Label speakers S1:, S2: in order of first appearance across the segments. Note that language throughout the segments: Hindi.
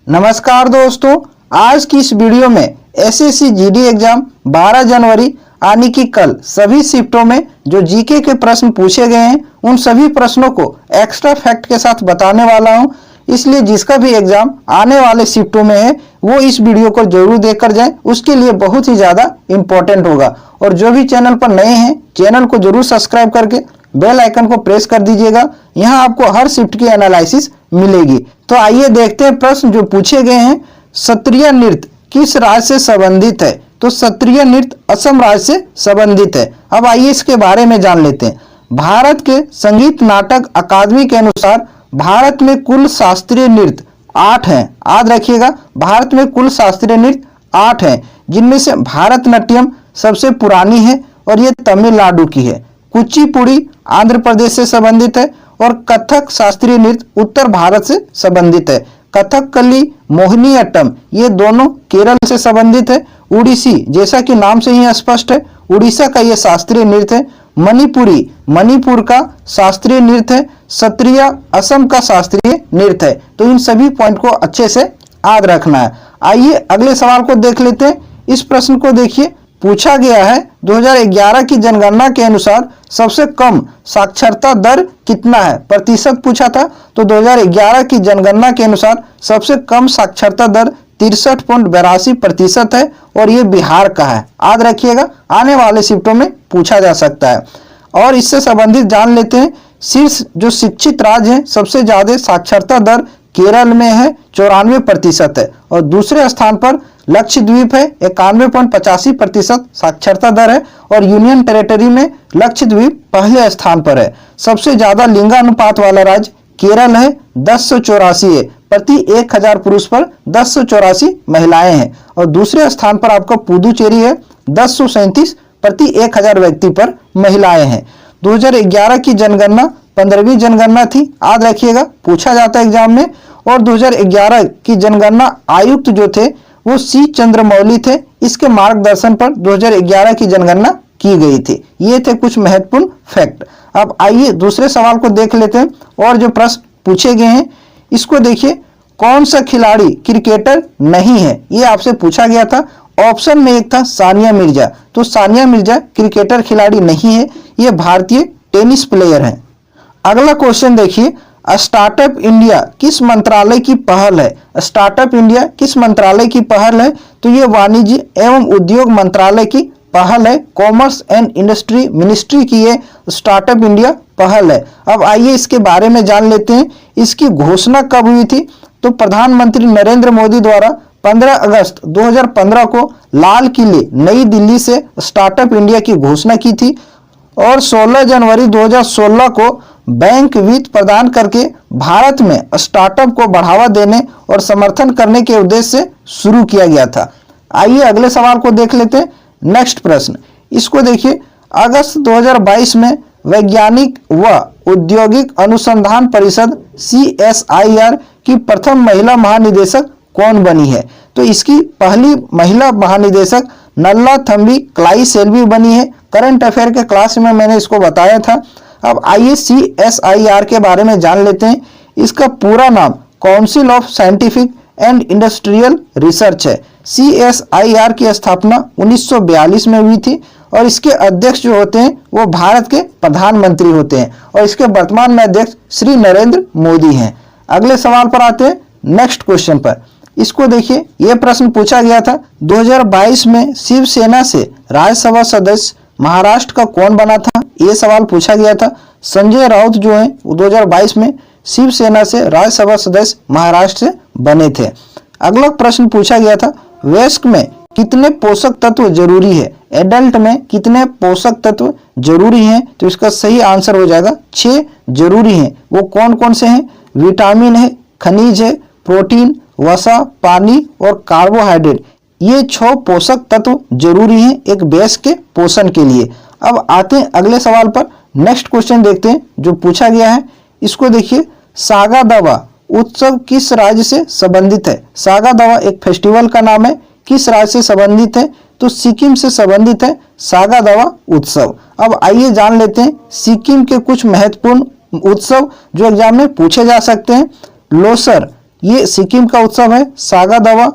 S1: नमस्कार दोस्तों, आज की इस वीडियो में एसएससी जीडी एग्जाम 12 जनवरी यानी कि कल सभी शिफ्टों में जो जीके के प्रश्न पूछे गए हैं उन सभी प्रश्नों को एक्स्ट्रा फैक्ट के साथ बताने वाला हूं। इसलिए जिसका भी एग्जाम आने वाले शिफ्टों में है वो इस वीडियो को जरूर देखकर जाए, उसके लिए बहुत ही ज़्यादा इम्पोर्टेंट होगा। और जो भी चैनल पर नए हैं चैनल को जरूर सब्सक्राइब करके बेल आइकन को प्रेस कर दीजिएगा। यहाँ आपको हर शिफ्ट की एनालिसिस मिलेगी। तो आइए देखते हैं प्रश्न जो पूछे गए हैं। सत्रिय नृत्य किस राज्य से संबंधित है? तो सत्रिय नृत्य असम राज्य से संबंधित है। अब आइए इसके बारे में जान लेते हैं। भारत के संगीत नाटक अकादमी के अनुसार भारत में कुल शास्त्रीय नृत्य 8 हैं। याद रखिएगा, भारत में कुल शास्त्रीय नृत्य 8 हैं, जिनमें से भारतनाट्यम सबसे पुरानी है और ये तमिलनाडु की है। कुचिपुड़ी आंध्र प्रदेश से संबंधित है और कथक शास्त्रीय नृत्य उत्तर भारत से संबंधित है। कथकली, मोहिनीअट्टम ये दोनों केरल से संबंधित है। उड़ीसी जैसा कि नाम से ही स्पष्ट है, उड़ीसा का ये शास्त्रीय नृत्य है। मणिपुरी मणिपुर का शास्त्रीय नृत्य है। सत्रिय असम का शास्त्रीय नृत्य है। तो इन सभी पॉइंट को अच्छे से याद रखना है। आइए अगले सवाल को देख लेते हैं। इस प्रश्न को देखिए, पूछा गया है 2011 की जनगणना के अनुसार सबसे कम साक्षरता दर कितना है? प्रतिशत पूछा था। तो 2011 की जनगणना के अनुसार सबसे कम साक्षरता दर 63.82% है और ये बिहार का है। याद रखिएगा, आने वाले शिफ्टों में पूछा जा सकता है। और इससे संबंधित जान लेते हैं, शीर्ष जो शिक्षित राज्य है सबसे ज्यादा साक्षरता दर केरल में है, 94% है। और दूसरे स्थान पर लक्षद्वीप है, 91.85% साक्षरता दर है। और यूनियन टेरिटरी में लक्षद्वीप पहले स्थान पर है। सबसे ज्यादा लिंगानुपात वाला राज्य केरल है, 1084 है। प्रति 1000 पुरुष पर 1084 महिलाएं हैं। और दूसरे स्थान पर आपका पुदुचेरी है, 1037 प्रति 1000 व्यक्ति पर महिलाएं हैं। 2011 की जनगणना 15वीं जनगणना थी। याद रखिएगा, पूछा जाता है एग्जाम में। और 2011 की जनगणना आयुक्त जो थे वो सी चंद्रमौली थे। इसके मार्गदर्शन पर 2011 की जनगणना की गई थी। ये थे कुछ महत्वपूर्ण फैक्ट। अब आइए दूसरे सवाल को देख लेते हैं। और जो प्रश्न पूछे गए हैं इसको देखिए, कौन सा खिलाड़ी क्रिकेटर नहीं है? ये आपसे पूछा गया था। ऑप्शन में एक था सानिया मिर्जा। तो सानिया मिर्जा क्रिकेटर खिलाड़ी नहीं है, ये भारतीय टेनिस प्लेयर है। अगला क्वेश्चन देखिए, स्टार्टअप इंडिया किस मंत्रालय की पहल है? स्टार्टअप इंडिया किस मंत्रालय की पहल है? तो ये वाणिज्य एवं उद्योग मंत्रालय की पहल है। कॉमर्स एंड इंडस्ट्री मिनिस्ट्री की ये स्टार्टअप इंडिया पहल है। अब आइए इसके बारे में जान लेते हैं। इसकी घोषणा कब हुई थी? तो प्रधानमंत्री नरेंद्र मोदी द्वारा 15 अगस्त 2015 को लाल किले नई दिल्ली से स्टार्टअप इंडिया की घोषणा की थी। और 16 जनवरी 2016 को बैंक वित्त प्रदान करके भारत में स्टार्टअप को बढ़ावा देने और समर्थन करने के उद्देश्य से शुरू किया गया था। आइए अगले सवाल को देख लेते हैं। नेक्स्ट प्रश्न, इसको देखिए, अगस्त 2022 में वैज्ञानिक व औद्योगिक अनुसंधान परिषद CSIR की प्रथम महिला महानिदेशक कौन बनी है? तो इसकी पहली महिला महानिदेशक नल्ला थम्बी क्लाइसेल्वी बनी है। करंट अफेयर के क्लास में मैंने इसको बताया था। अब आइए CSIR के बारे में जान लेते हैं। इसका पूरा नाम council of scientific and industrial research है। CSIR की स्थापना 1942 में हुई थी और इसके अध्यक्ष जो होते हैं वो भारत के प्रधानमंत्री होते हैं और इसके वर्तमान में अध्यक्ष श्री नरेंद्र मोदी हैं। अगले सवाल पर आते हैं, नेक्स्ट क्वेश्चन पर। इसको देखिए, यह प्रश्न पूछा गया था 2022 में शिवसेना से राज्यसभा सदस्य महाराष्ट्र का कौन बना था? ये सवाल पूछा गया था। संजय राउत जो है वो 2022 में शिवसेना से राज्यसभा सदस्य महाराष्ट्र से बने थे। अगला प्रश्न पूछा गया था, वयस्क में कितने पोषक तत्व जरूरी है? एडल्ट में कितने पोषक तत्व जरूरी हैं? तो इसका सही आंसर हो जाएगा 6 जरूरी हैं। वो कौन कौन से हैं? विटामिन है, खनिज है, प्रोटीन, वसा, पानी और कार्बोहाइड्रेट। ये 6 पोषक तत्व जरूरी हैं एक वयस्क के पोषण के लिए। अब आते हैं अगले सवाल पर। नेक्स्ट क्वेश्चन देखते हैं जो पूछा गया है। इसको देखिए, सागा दावा उत्सव किस राज्य से संबंधित है? सागा दावा एक फेस्टिवल का नाम है। किस राज्य से संबंधित है? तो सिक्किम से संबंधित है सागा दावा उत्सव। अब आइए जान लेते हैं सिक्किम के कुछ महत्वपूर्ण उत्सव जो एग्जाम में पूछे जा सकते हैं। लोसर ये सिक्किम का उत्सव है सागा दावा।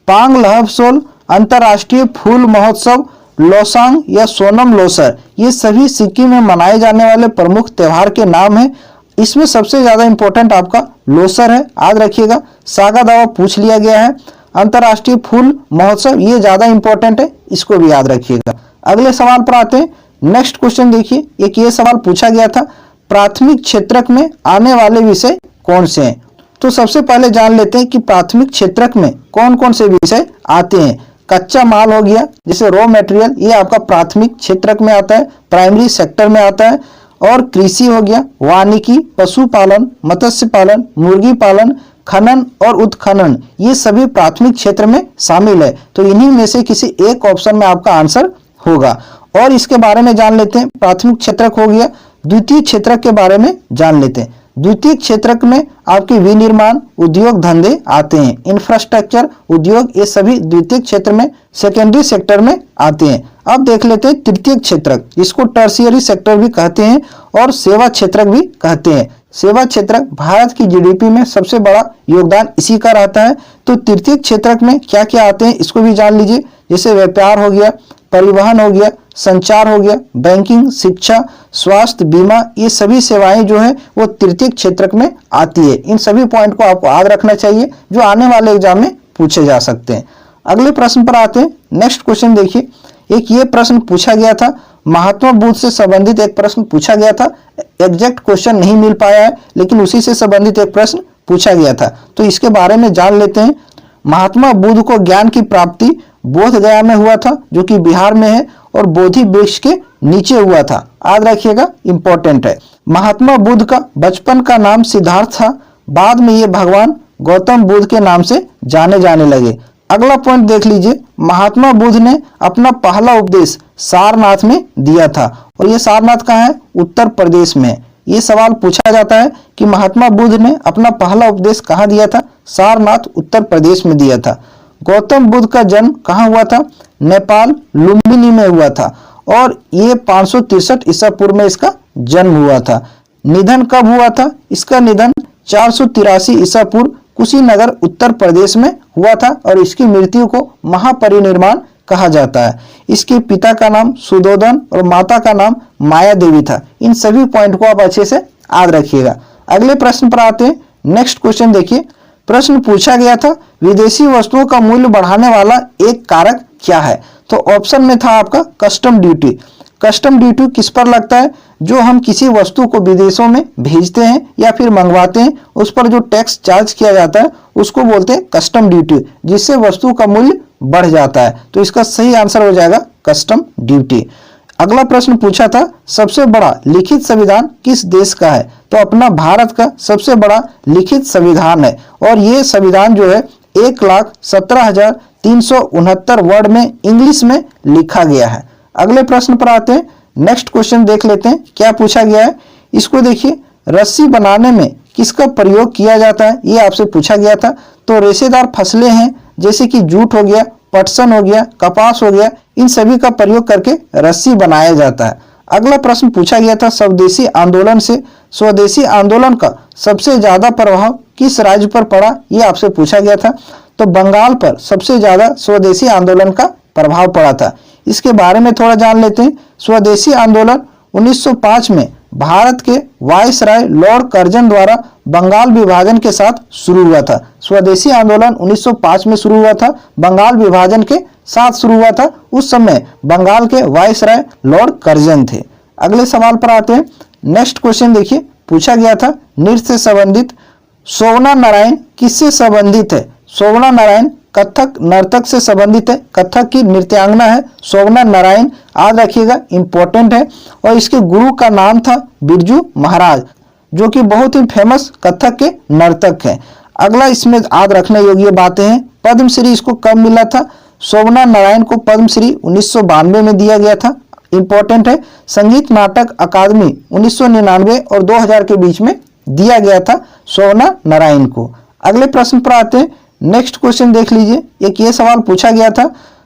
S1: पांग लहबसोल अंतर्राष्ट्रीय फूल महोत्सव, लोसांग या सोनम लोसर, ये सभी सिक्किम में मनाए जाने वाले प्रमुख त्योहार के नाम हैं। इसमें सबसे ज्यादा इंपॉर्टेंट आपका लोसर है, याद रखिएगा। सागा दावा पूछ लिया गया है। अंतर्राष्ट्रीय फूल महोत्सव ये ज्यादा इंपॉर्टेंट है, इसको भी याद रखिएगा। अगले सवाल पर आते हैं। नेक्स्ट क्वेश्चन देखिए, एक ये सवाल पूछा गया था, प्राथमिक क्षेत्रक में आने वाले विषय कौन से हैं। तो सबसे पहले जान लेते हैं कि प्राथमिक क्षेत्रक में कौन कौन से विषय आते हैं। कच्चा माल हो गया, जैसे रॉ मटेरियल, ये आपका प्राथमिक क्षेत्रक में आता है, प्राइमरी सेक्टर में आता है। और कृषि हो गया, वानिकी, पशुपालन, मत्स्य पालन, मुर्गी पालन, खनन और उत्खनन, ये सभी प्राथमिक क्षेत्र में शामिल है। तो इन्हीं में से किसी एक ऑप्शन में आपका आंसर होगा। और इसके बारे में जान लेते हैं। प्राथमिक क्षेत्रक हो गया। द्वितीय क्षेत्रक के बारे में जान लेते हैं। द्वितीय क्षेत्रक में आपके विनिर्माण, उद्योग धंधे आते हैं, इंफ्रास्ट्रक्चर, उद्योग, ये सभी द्वितीय क्षेत्र में, सेकेंडरी सेक्टर में आते हैं। अब देख लेते हैं तृतीय क्षेत्रक, जिसको टर्शियरी सेक्टर भी कहते हैं और सेवा क्षेत्रक भी कहते हैं। सेवा क्षेत्रक भारत की जीडीपी में सबसे बड़ा योगदान इसी का रहता है। तो तृतीय क्षेत्रक में क्या क्या आते हैं इसको भी जान लीजिए, जैसे व्यापार हो गया, परिवहन हो गया, संचार हो गया, बैंकिंग, शिक्षा, स्वास्थ्य, बीमा, ये सभी सेवाएं जो है वो तृतीय क्षेत्रक में आती है। इन सभी पॉइंट को आपको याद रखना चाहिए, जो आने वाले एग्जाम में पूछे जा सकते हैं। अगले प्रश्न पर आते हैं। नेक्स्ट क्वेश्चन देखिए, एक ये प्रश्न पूछा गया था, महात्मा बुद्ध से संबंधित एक प्रश्न पूछा गया था। एग्जैक्ट क्वेश्चन नहीं मिल पाया है, लेकिन उसी से संबंधित एक प्रश्न पूछा गया था, तो इसके बारे में जान लेते हैं। महात्मा बुद्ध को ज्ञान की प्राप्ति बोध गया में हुआ था, जो कि बिहार में है, और बोधि वृक्ष के नीचे हुआ था, याद रखिएगा, इंपॉर्टेंट है। महात्मा बुद्ध का बचपन का नाम सिद्धार्थ था, बाद में ये भगवान गौतम बुद्ध के नाम से जाने जाने लगे। अगला पॉइंट देख लीजिए, महात्मा बुद्ध ने अपना पहला उपदेश सारनाथ में दिया था, और ये सारनाथ कहाँ है, उत्तर प्रदेश में। ये सवाल पूछा जाता है कि महात्मा बुद्ध ने अपना पहला उपदेश कहाँ दिया था, सारनाथ, उत्तर प्रदेश में दिया था। गौतम बुद्ध का जन्म कहाँ हुआ था, नेपाल, लुम्बिनी में हुआ था, और ये 563 ईसा पूर्व में इसका जन्म हुआ था। निधन कब हुआ था, इसका निधन 483 ईसा पूर्व कुशीनगर, उत्तर प्रदेश में हुआ था, और इसकी मृत्यु को महापरिनिर्वाण कहा जाता है। इसके पिता का नाम सुदोधन और माता का नाम माया देवी था। इन सभी पॉइंट को आप अच्छे से याद रखिएगा। अगले प्रश्न पर आते हैं। नेक्स्ट क्वेश्चन देखिए, प्रश्न पूछा गया था, विदेशी वस्तुओं का मूल्य बढ़ाने वाला एक कारक क्या है। तो ऑप्शन में था आपका कस्टम ड्यूटी। कस्टम ड्यूटी किस पर लगता है, जो हम किसी वस्तु को विदेशों में भेजते हैं या फिर मंगवाते हैं, उस पर जो टैक्स चार्ज किया जाता है उसको बोलते हैं कस्टम ड्यूटी, जिससे वस्तु का मूल्य बढ़ जाता है। तो इसका सही आंसर हो जाएगा कस्टम ड्यूटी। अगला प्रश्न पूछा था, सबसे बड़ा लिखित संविधान किस देश का है। तो अपना भारत का सबसे बड़ा लिखित संविधान है, और ये संविधान जो है 1,17,369 वर्ड में इंग्लिश में लिखा गया है। अगले प्रश्न पर आते हैं। नेक्स्ट क्वेश्चन देख लेते हैं क्या पूछा गया है। इसको देखिए, रस्सी बनाने में किसका प्रयोग किया जाता है, ये आपसे पूछा गया था। तो रेशेदार फसलें हैं, जैसे कि जूट हो गया, पटसन हो गया, कपास हो गया, इन सभी का प्रयोग करके रस्सी बनाया जाता है। अगला प्रश्न पूछा गया था, स्वदेशी आंदोलन से स्वदेशी आंदोलन का सबसे ज्यादा प्रभाव किस राज्य पर पड़ा, ये आपसे पूछा गया था। तो बंगाल पर सबसे ज्यादा स्वदेशी आंदोलन का प्रभाव पड़ा था। इसके बारे में थोड़ा जान लेते हैं। स्वदेशी आंदोलन 1905 में भारत के वायसराय लॉर्ड कर्जन द्वारा बंगाल विभाजन के साथ शुरू हुआ था। स्वदेशी आंदोलन 1905 में शुरू हुआ था, बंगाल विभाजन के साथ शुरू हुआ था। उस समय बंगाल के वायसराय लॉर्ड कर्जन थे। अगले सवाल पर आते हैं। नेक्स्ट क्वेश्चन देखिए, पूछा गया था, नृत्य से संबंधित शोभना नारायण किससे संबंधित है। शोभना नारायण कथक नर्तक से संबंधित है, कथक की नृत्यांगना है शोभना नारायण, याद रखिएगा, इंपॉर्टेंट है। और इसके गुरु का नाम था बिरजू महाराज, जो कि बहुत ही फेमस कथक के नर्तक हैं। अगला इसमें याद रखने योग्य बातें हैं, पद्मश्री इसको कब मिला था। शोभना नारायण को पद्मश्री 1992 में दिया गया था, इंपॉर्टेंट है। संगीत नाटक अकादमी 1999 और 2000 के बीच में दिया गया था शोभना नारायण को। अगले प्रश्न पर आते हैं। नेक्स्ट क्वेश्चन देख लीजिए, एक ये सवाल पूछा गया था,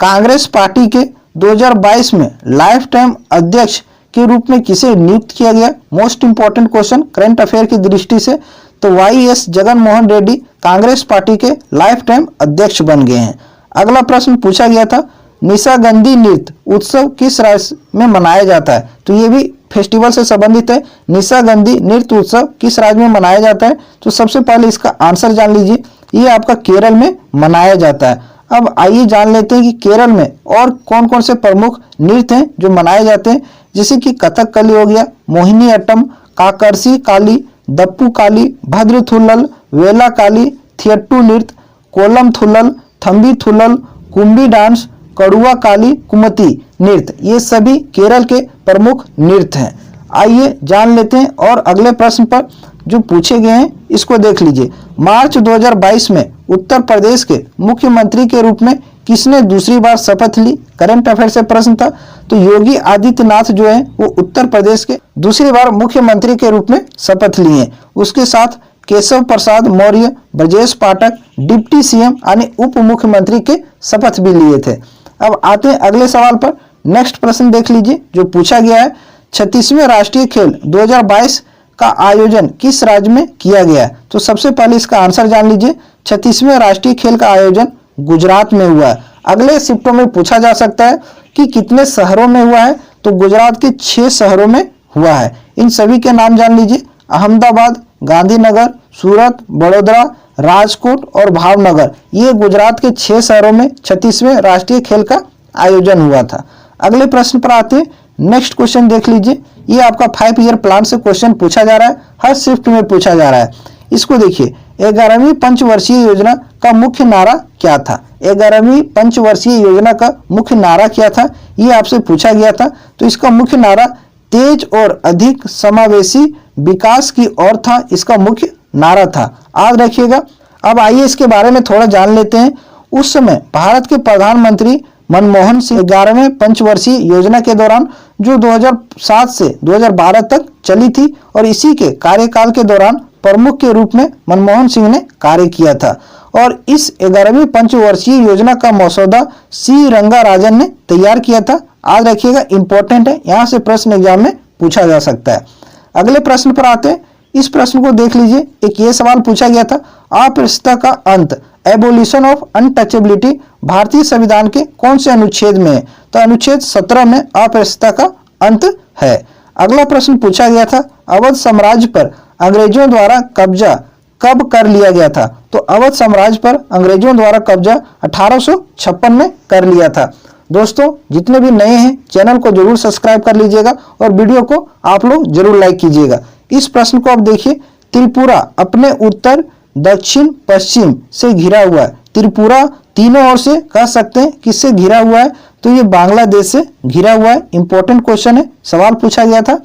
S1: कांग्रेस पार्टी के 2022 में लाइफ टाइम अध्यक्ष के रूप में किसे नियुक्त किया गया। Most important question current affair की दृष्टि से। तो YS जगन मोहन रेड्डी कांग्रेस पार्टी के लाइफ टाइम अध्यक्ष बन गए हैं। अगला प्रश्न पूछा गया था, निशागंधी नृत्य उत्सव किस राज्य में मनाया जाता है? तो ये भी फेस्टिवल से संबंधित है। निशागंधी नृत्य उत्सव किस राज्य में मनाया जाता है? तो सबसे पहले इसका आंसर जान लीजिए, ये आपका केरल में मनाया जाता है। अब आइए जान लेते हैं कि केरल में और कौन कौन से प्रमुख नृत्य हैं जो मनाए जाते हैं, जैसे कि कथकली हो गया, मोहिनी अट्टम, काकरसी काली, दप्पू काली, भद्रथुल्लल, वेला काली, थियट्टू नृत्य, कोलम थुल्लल, थंबी थुल्लल, कुंभी डांस, कड़ुआ काली, कुमती नृत्य, ये सभी केरल के प्रमुख नृत्य हैं। आइए जान लेते हैं और अगले प्रश्न पर जो पूछे गए हैं इसको देख लीजिए। मार्च 2022 में उत्तर प्रदेश के मुख्यमंत्री के रूप में किसने दूसरी बार शपथ ली? करंट अफेयर से प्रश्न था। तो योगी आदित्यनाथ जो है वो उत्तर प्रदेश के दूसरी बार मुख्यमंत्री के रूप में शपथ लिए हैं। उसके साथ केशव प्रसाद मौर्य, ब्रजेश पाठक डिप्टी सीएम यानी उप मुख्यमंत्री के शपथ भी लिए थे। अब आते हैं अगले सवाल पर। नेक्स्ट प्रश्न देख लीजिए जो पूछा गया है, 36वें राष्ट्रीय खेल 2022 का आयोजन किस राज्य में किया गया है? तो सबसे पहले इसका आंसर जान लीजिए, 36वें राष्ट्रीय खेल का आयोजन गुजरात में हुआ है। अगले शिफ्टों में पूछा जा सकता है कि कितने शहरों में हुआ है? तो गुजरात के 6 शहरों में हुआ है। इन सभी के नाम जान लीजिए, अहमदाबाद, गांधीनगर, सूरत, बड़ोदरा, राजकोट और भावनगर। ये गुजरात के 6 शहरों में 36वें राष्ट्रीय खेल का आयोजन हुआ था। अगले प्रश्न पर आते हैं। नेक्स्ट क्वेश्चन देख लीजिए, ये आपका 5 ईयर प्लान से क्वेश्चन पूछा जा रहा है, हर शिफ्ट में पूछा जा रहा है। इसको देखिए, 11वीं पंचवर्षीय योजना का मुख्य नारा क्या था? 11वीं पंचवर्षीय योजना का मुख्य नारा क्या था, ये आपसे पूछा गया था। तो इसका मुख्य नारा तेज और अधिक समावेशी विकास की ओर था, इसका मुख्य नारा था, याद रखिएगा। अब आइए इसके बारे में थोड़ा जान लेते हैं। उस समय भारत के प्रधानमंत्री मनमोहन सिंह 11वें पंचवर्षीय योजना के दौरान जो 2007 से 2012 तक चली थी और इसी के कार्यकाल के दौरान प्रमुख के रूप में मनमोहन सिंह ने कार्य किया था। और इस 11वीं पंचवर्षीय योजना का मसौदा सी रंगाराजन ने तैयार किया था, याद रखिएगा, इंपॉर्टेंट है, यहाँ से प्रश्न एग्जाम में पूछा जा सकता है। अगले प्रश्न पर आते हैं। इस प्रश्न को देख लीजिए, एक ये सवाल पूछा गया था, अस्पृश्यता का अंत, एबोलिशन ऑफ अनटचेबिलिटी भारतीय संविधान के कौन से अनुच्छेद में है? तो अनुच्छेद 17 में अस्पृश्यता का अंत है। अगला प्रश्न पूछा गया था, अवध साम्राज्य पर अंग्रेजों द्वारा कब्जा कब कर लिया गया था? तो अवध साम्राज्य पर अंग्रेजों द्वारा कब्जा 1856 में कर लिया था। दोस्तों, जितने भी नए हैं चैनल को जरूर सब्सक्राइब कर लीजिएगा और वीडियो को आप लोग जरूर लाइक कीजिएगा। इस प्रश्न को आप देखिए, त्रिपुरा अपने उत्तर, दक्षिण, पश्चिम से घिरा हुआ है। त्रिपुरा तीनों ओर से कह सकते हैं किससे घिरा हुआ है? तो ये बांग्लादेश से घिरा हुआ है। इंपॉर्टेंट क्वेश्चन है, सवाल पूछा गया था।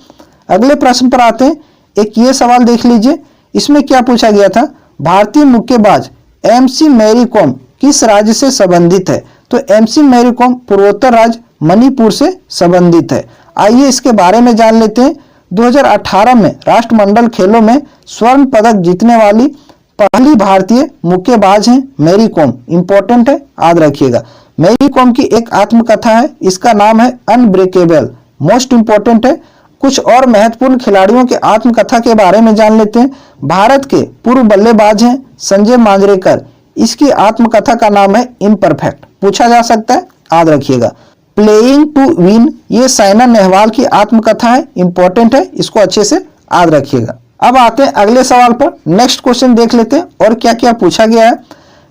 S1: अगले प्रश्न पर आते हैं। एक ये सवाल देख लीजिए, इसमें क्या पूछा गया था, भारतीय मुक्केबाज MC मैरी कॉम किस राज्य से संबंधित है? तो MC मैरी कॉम पूर्वोत्तर राज्य मणिपुर से संबंधित है। आइए इसके बारे में जान लेते हैं। 2018 में राष्ट्रमंडल खेलों में स्वर्ण पदक जीतने वाली पहली भारतीय मुक्केबाज हैं मैरी कॉम। इंपॉर्टेंट है, याद रखिएगा। मैरी कॉम की एक आत्मकथा है, इसका नाम है अनब्रेकेबल, मोस्ट इंपॉर्टेंट है। कुछ और महत्वपूर्ण खिलाड़ियों के आत्मकथा के बारे में जान लेते हैं। भारत के पूर्व बल्लेबाज हैं संजय मांजरेकर, इसकी आत्मकथा का नाम है इम्परफेक्ट, पूछा जा सकता है, याद रखिएगा। प्लेइंग टू विन, ये साइना नेहवाल की आत्मकथा है, इंपॉर्टेंट है, इसको अच्छे से याद रखिएगा। अब आते हैं अगले सवाल पर। नेक्स्ट क्वेश्चन देख लेते हैं और क्या क्या पूछा गया है।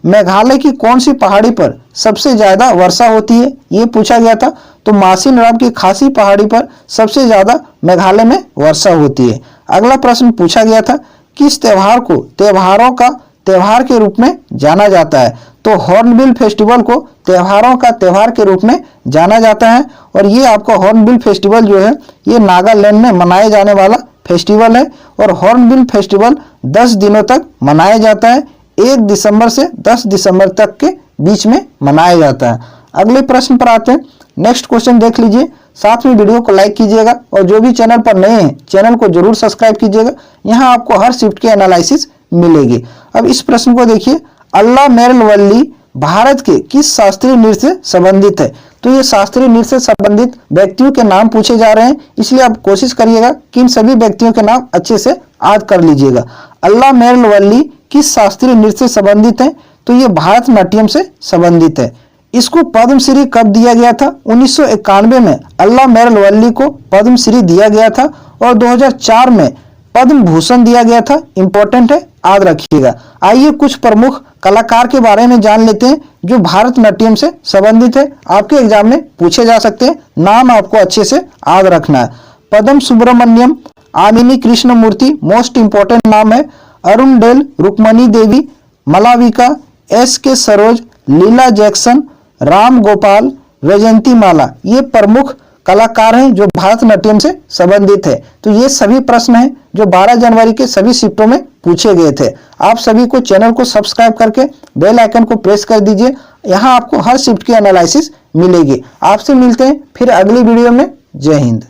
S1: मेघालय की कौन सी पहाड़ी पर सबसे ज्यादा वर्षा होती है, ये पूछा गया था। तो मासिन राम की खासी पहाड़ी पर सबसे ज्यादा मेघालय में वर्षा होती है। अगला प्रश्न पूछा गया था, किस त्योहार को त्योहारों का त्योहार के रूप में जाना जाता है? तो हॉर्नबिल फेस्टिवल को त्योहारों का त्योहार के रूप में जाना जाता है। और ये आपका हॉर्नबिल फेस्टिवल जो है ये नागालैंड में मनाए जाने वाला फेस्टिवल है। और हॉर्नबिल फेस्टिवल 10 दिनों तक मनाया जाता है, 1 दिसंबर से 10 दिसंबर तक के बीच में मनाया जाता है। अगले प्रश्न पर आते हैं। नेक्स्ट क्वेश्चन देख लीजिए, साथ में वीडियो को लाइक कीजिएगा और जो भी चैनल पर नए हैं चैनल को जरूर सब्सक्राइब कीजिएगा, यहाँ आपको हर शिफ्ट की एनालिसिस मिलेगी। अब इस प्रश्न को देखिए, अल्लाह मेरलवल्ली भारत के किस शास्त्रीय नृत्य से संबंधित है? तो ये शास्त्रीय नृत्य से संबंधित व्यक्तियों के नाम पूछे जा रहे हैं, इसलिए आप कोशिश करिएगा कि इन सभी व्यक्तियों के नाम अच्छे से याद कर लीजिएगा। अल्ला मेरल वल्ली किस शास्त्रीय नृत्य से संबंधित है? तो ये भारतनाट्यम से संबंधित है। इसको पद्मश्री कब दिया गया था? 1991 में अल्ला मेरल वल्ली को पद्मश्री दिया गया था और 2004 में पद्म भूषण दिया गया था। इंपॉर्टेंट है, याद रखिएगा। आइए कुछ प्रमुख कलाकार के बारे में जान लेते हैं जो भारतनाट्यम से संबंधित है, आपके एग्जाम में पूछे जा सकते हैं। नाम आपको अच्छे से याद रखना है। पद्म सुब्रमण्यम, आमिनी कृष्णमूर्ति, मोस्ट इंपॉर्टेंट नाम है। अरुण डेल, रुक्मणी देवी, मलाविका, S.K. सरोज, लीला जैक्सन, राम गोपाल, वैजयंती माला, ये प्रमुख कलाकार हैं जो भारतनाट्यम से संबंधित है। तो ये सभी प्रश्न हैं जो 12 जनवरी के सभी शिफ्टों में पूछे गए थे। आप सभी को चैनल को सब्सक्राइब करके बेल आइकन को प्रेस कर दीजिए। यहाँ आपको हर शिफ्ट की एनालिसिस मिलेगी। आपसे मिलते हैं फिर अगली वीडियो में। जय हिंद।